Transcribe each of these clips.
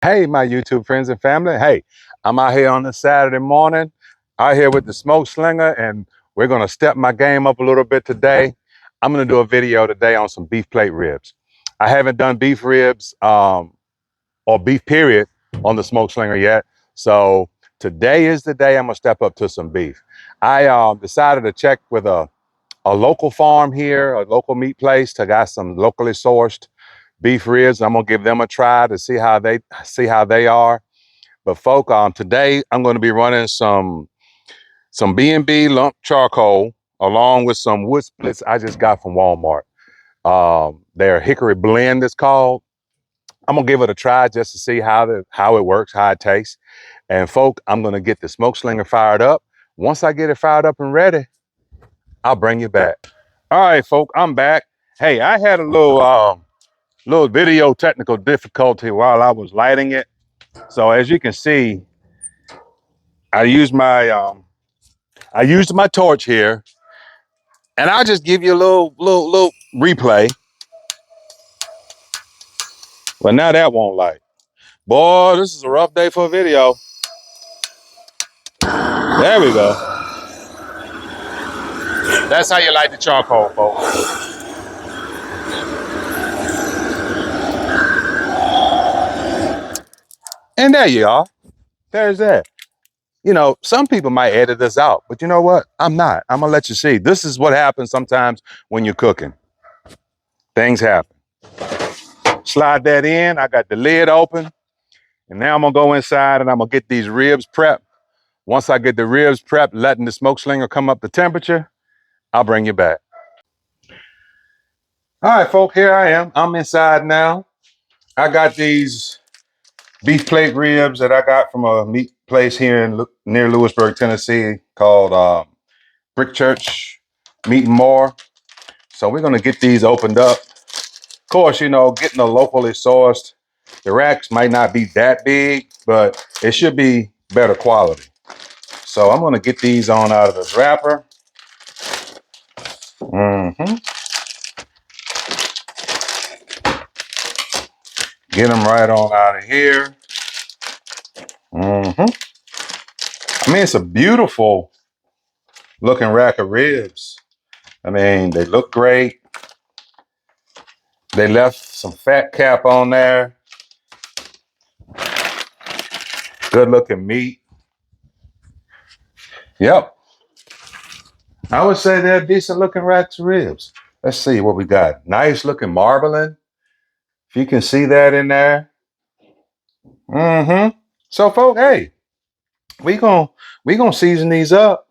Hey, my YouTube friends and family. Hey, I'm out here on this Saturday morning, out here with the SmokeSlinger, and we're going to step my game up a little bit today. I'm going to do a video today on some beef plate ribs. I haven't done beef ribs or beef period on the SmokeSlinger yet. So today is the day I'm going to step up to some beef. I decided to check with a local farm here, a local meat place to got some locally sourced beef ribs. I'm gonna give them a try to see how they are. But folk, today I'm gonna be running some B&B lump charcoal along with some wood splits I just got from Walmart. Their hickory blend is called. I'm gonna give it a try just to see how it works, how it tastes. And folk, I'm gonna get the SmokeSlinger fired up. Once I get it fired up and ready, I'll bring you back. All right, folk, I'm back. Hey, I had a little video technical difficulty while I was lighting it. So as you can see, I used my torch here, and I'll just give you a little replay. But now that won't light. Boy, this is a rough day for a video. There we go. That's how you light the charcoal, folks. And there you are. There's that. You know, some people might edit this out, but you know what? I'm not. I'm gonna let you see. This is what happens sometimes when you're cooking. Things happen. Slide that in. I got the lid open. And now I'm gonna go inside and I'm gonna get these ribs prepped. Once I get the ribs prepped, letting the SmokeSlinger come up to temperature, I'll bring you back. All right, folk, here I am. I'm inside now. I got these beef plate ribs that I got from a meat place here near Lewisburg, Tennessee called Brick Church Meat and More. So we're gonna get these opened up. Of course, you know, getting a locally sourced, the racks might not be that big, but it should be better quality. So I'm gonna get these on out of this wrapper. Mm-hmm. Get them right on out of here. Mm-hmm. I mean, it's a beautiful looking rack of ribs. I mean, they look great. They left some fat cap on there. Good looking meat. Yep. I would say they're decent looking racks of ribs. Let's see what we got. Nice looking marbling. If you can see that in there. Mm-hmm. So, folks, hey, we gonna season these up.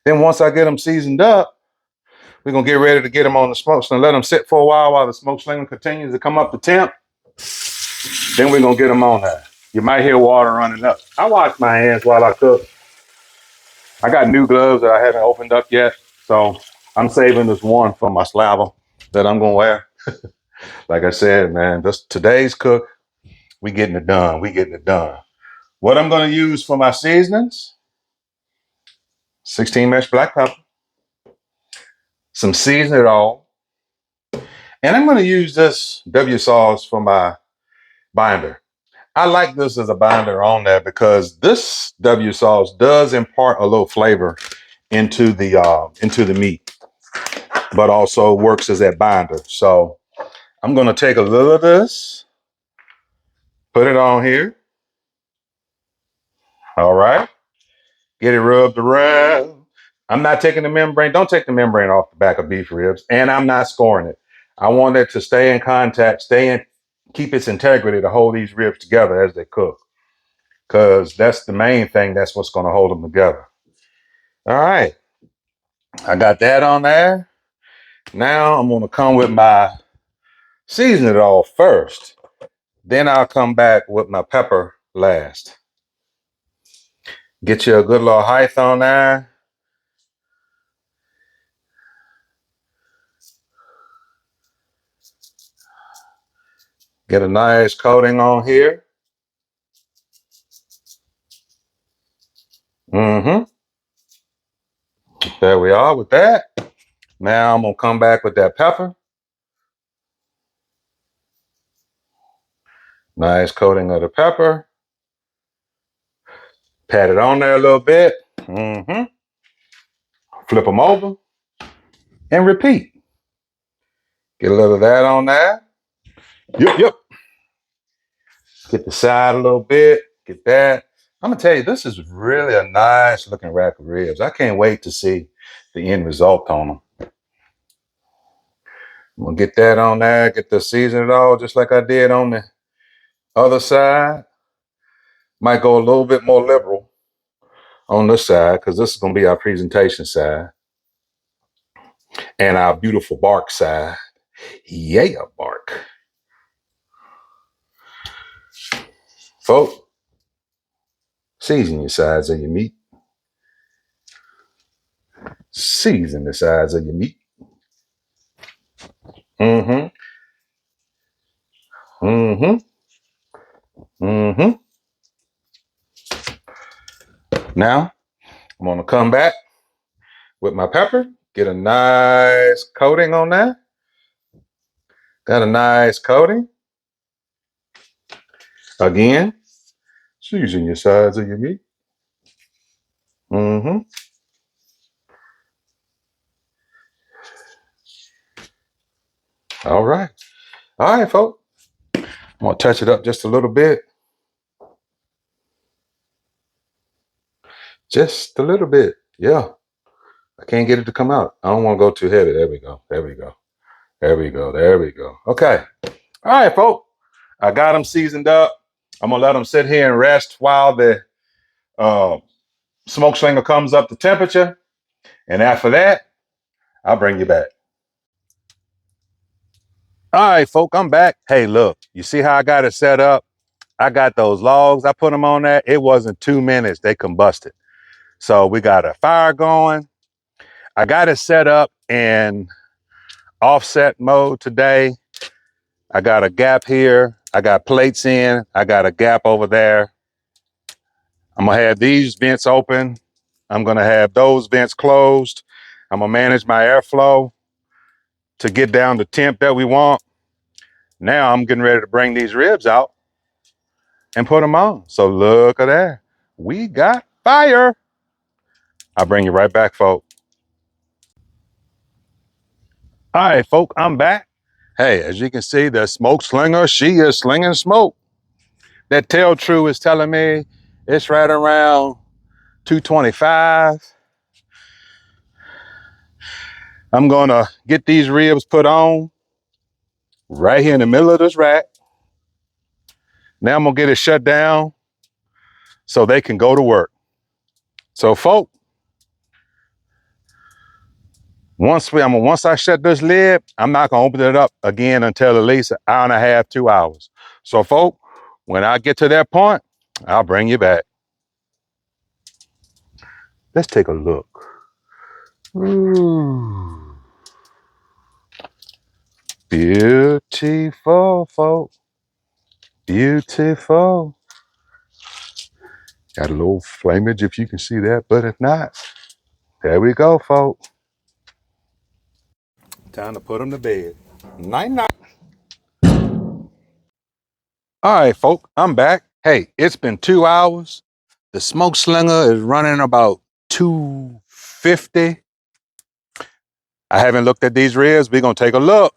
Then once I get them seasoned up, we're gonna get ready to get them on the smoke. So let them sit for a while the SmokeSlinger continues to come up to temp. Then we're gonna get them on there. You might hear water running up. I wash my hands while I cook. I got new gloves that I haven't opened up yet, so I'm saving this one for my slaver that I'm gonna wear. Like I said, man, this today's cook, we getting it done. We getting it done. What I'm gonna use for my seasonings: 16 mesh black pepper, some seasoning oil, and I'm gonna use this W sauce for my binder. I like this as a binder on there because this W sauce does impart a little flavor into the meat, but also works as that binder. So I'm gonna take a little of this, put it on here. All right, get it rubbed around. I'm not taking the membrane. Don't take the membrane off the back of beef ribs, and I'm not scoring it. I want it to stay in contact, keep its integrity to hold these ribs together as they cook, because that's the main thing. That's what's gonna hold them together. All right, I got that on there. Now I'm gonna come with my season it all first. Then I'll come back with my pepper last. Get you a good little height on there. Get a nice coating on here. Mm-hmm. There we are with that. Now I'm gonna come back with that pepper. Nice coating of the pepper. Pat it on there a little bit. Flip them over and repeat. Get a little of that on there. Yep. Get the side a little bit. Get that. I'm gonna tell you, this is really a nice looking rack of ribs. I can't wait to see the end result on them. I'm gonna get that on there, get the season it all just like I did on the other side. Might go a little bit more liberal on this side because this is gonna be our presentation side and our beautiful bark side. Yeah, bark. Folks, season your sides of your meat. Season the sides of your meat. Mm-hmm. Now, I'm gonna come back with my pepper, get a nice coating on that. Got a nice coating. Again, season your sides of your meat. All right. All right, folks. I'm gonna touch it up just a little bit. Just a little bit. Yeah. I can't get it to come out. I don't want to go too heavy. There we go. Okay. All right, folks. I got them seasoned up. I'm gonna let them sit here and rest while the SmokeSlinger comes up to temperature. And after that, I'll bring you back. All right, folks, I'm back. Hey, look, you see how I got it set up? I got those logs. I put them on there. It wasn't 2 minutes. They combusted. So we got a fire going. I got it set up in offset mode today. I got a gap here. I got plates in. I got a gap over there. I'm gonna have these vents open. I'm gonna have those vents closed. I'm gonna manage my airflow to get down the temp that we want. Now I'm getting ready to bring these ribs out and put them on. So look at that. We got fire. I'll bring you right back, folks. All right, folks, I'm back. Hey, as you can see, the SmokeSlinger, she is slinging smoke. That tail true is telling me it's right around 225. I'm gonna get these ribs put on right here in the middle of this rack. Now I'm gonna get it shut down so they can go to work. So folks, once I shut this lid, I'm not gonna open it up again until at least an hour and a half, 2 hours. So folks, when I get to that point, I'll bring you back. Let's take a look. Ooh. Beautiful, folks. Beautiful. Got a little flamage if you can see that, but if not, there we go, folks. Time to put them to bed. Night, night. All right, folks, I'm back. Hey, it's been 2 hours. The SmokeSlinger is running about 250. I haven't looked at these ribs. We're gonna take a look.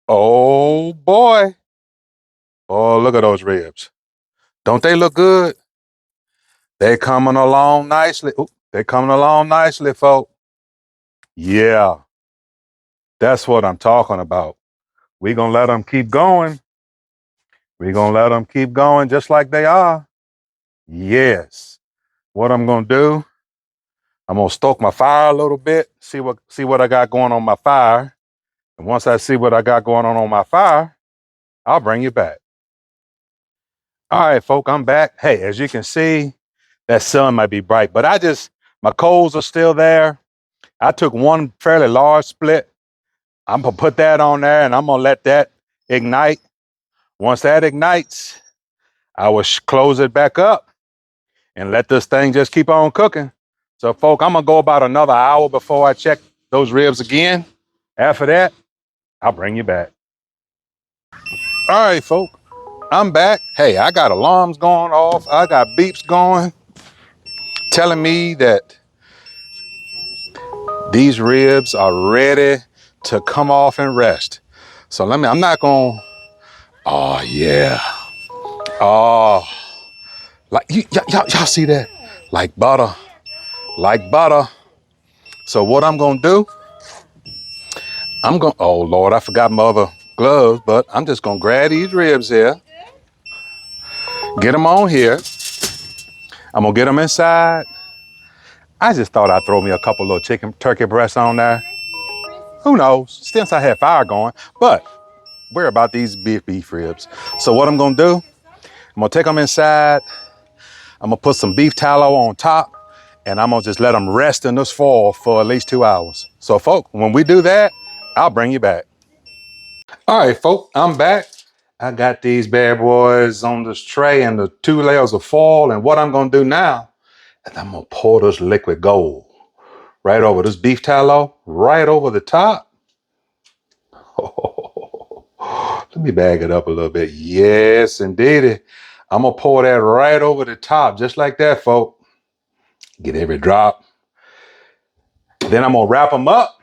Oh boy. Oh, look at those ribs. Don't they look good? They coming along nicely. Ooh, they coming along nicely, folks. Yeah, that's what I'm talking about. We're gonna let them keep going. We're gonna let them keep going just like they are. Yes. What I'm gonna do, I'm gonna stoke my fire a little bit, see what I got going on my fire. And once I see what I got going on my fire, I'll bring you back. All right, folk, I'm back. Hey, as you can see, that sun might be bright, but my coals are still there. I took one fairly large split. I'm gonna put that on there and I'm gonna let that ignite. Once that ignites, I will close it back up and let this thing just keep on cooking. So, folk, I'm gonna go about another hour before I check those ribs again. After that, I'll bring you back. All right, folk. I'm back. Hey, I got alarms going off. I got beeps going, telling me that these ribs are ready to come off and rest. So I'm not gonna, oh yeah. Oh, like, y'all see that? Like butter, like butter. So what I'm gonna do, oh Lord, I forgot my other gloves, but I'm just gonna grab these ribs here, get them on here. I'm gonna get them inside. I just thought I'd throw me a couple little turkey breasts on there. Who knows, since I had fire going, but we're about these beef ribs. So what I'm gonna do, I'm gonna take them inside. I'm gonna put some beef tallow on top, and I'm gonna just let them rest in this foil for at least 2 hours. So folks, when we do that, I'll bring you back. All right, folks, I'm back. I got these bad boys on this tray and the 2 layers of foil, and what I'm gonna do now is I'm gonna pour this liquid gold right over this beef tallow, right over the top. Let me bag it up a little bit. Yes, indeed. I'm gonna pour that right over the top, just like that, folks. Get every drop. Then I'm gonna wrap them up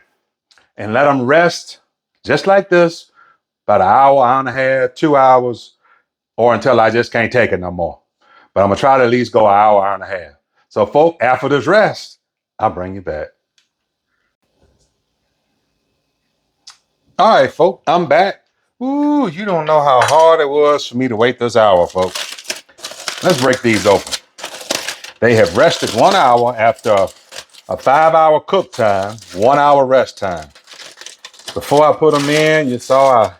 and let them rest, just like this, about an hour and a half, 2 hours, or until I just can't take it no more. But I'm gonna try to at least go an hour and a half. So, folks, after this rest, I'll bring you back. All right, folks, I'm back. Ooh, you don't know how hard it was for me to wait this hour, folks. Let's break these open. They have rested 1 hour after a 5-hour cook time, 1 hour rest time. Before I put them in, you saw I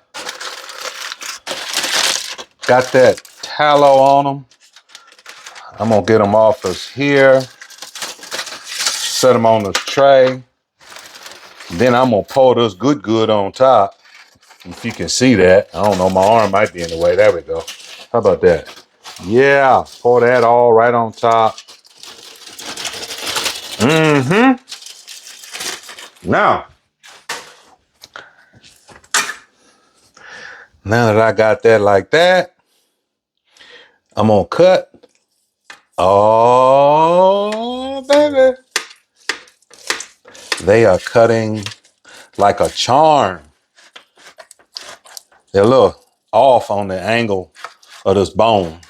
got that tallow on them. I'm gonna get them off us here, set them on this tray. Then I'm gonna pour this good on top. If you can see that, I don't know, my arm might be in the way. There we go. How about that? Yeah, pour that all right on top. Now that I got that like that, I'm gonna cut. Oh, baby. They are cutting like a charm. They're a little off on the angle of this bone.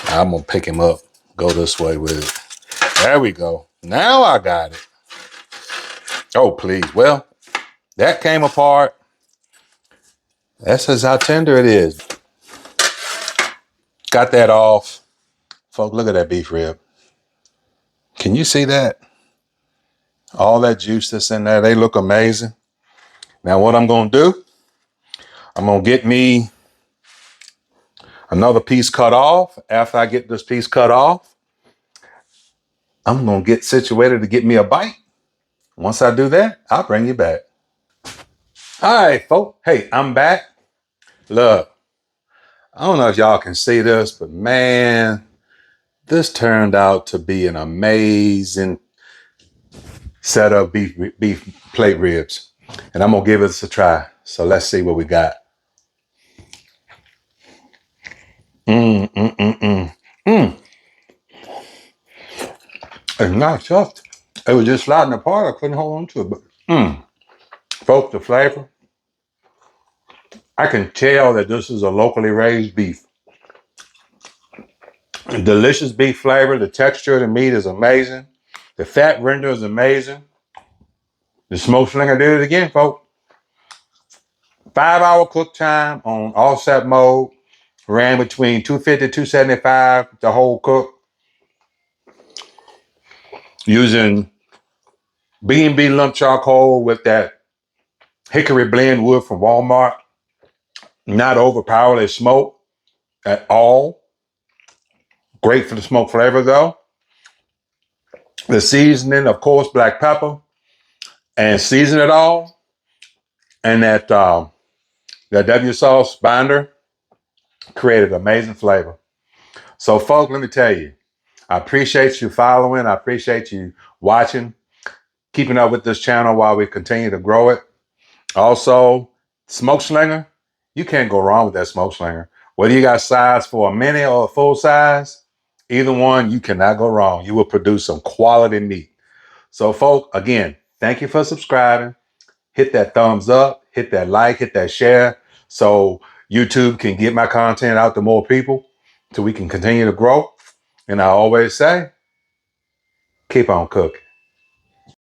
I'm gonna pick him up, go this way with it. There we go. Now I got it. Oh, please. Well, that came apart. That's just how tender it is. Got that off. Folks, look at that beef rib. Can you see that? All that juice that's in there, they look amazing. Now what I'm gonna do, I'm gonna get me another piece cut off. After I get this piece cut off, I'm gonna get situated to get me a bite. Once I do that, I'll bring you back. All right, folks. Hey, I'm back. Look, I don't know if y'all can see this, but man, this turned out to be an amazing set of beef plate ribs. And I'm gonna give this a try. So let's see what we got. It's not soft. It was just sliding apart. I couldn't hold on to it. But folks, the flavor. I can tell that this is a locally raised beef. Delicious beef flavor. The texture of the meat is amazing. The fat render is amazing. The SmokeSlinger did it again, folks. 5-hour cook time on offset mode. Ran between 250 275 the whole cook. Using B&B lump charcoal with that hickory blend wood from Walmart. Not overpowered smoke at all. Great for the smoke flavor though. The seasoning, of course, black pepper, and season it all. And that W sauce binder created amazing flavor. So, folks, let me tell you, I appreciate you following. I appreciate you watching, keeping up with this channel while we continue to grow it. Also, SmokeSlinger, You can't go wrong with that SmokeSlinger. Whether you got size for a mini or a full size, either one, you cannot go wrong. You will produce some quality meat. So, folk, again, thank you for subscribing. Hit that thumbs up, hit that like, hit that share, so YouTube can get my content out to more people, so we can continue to grow. And I always say, keep on cooking.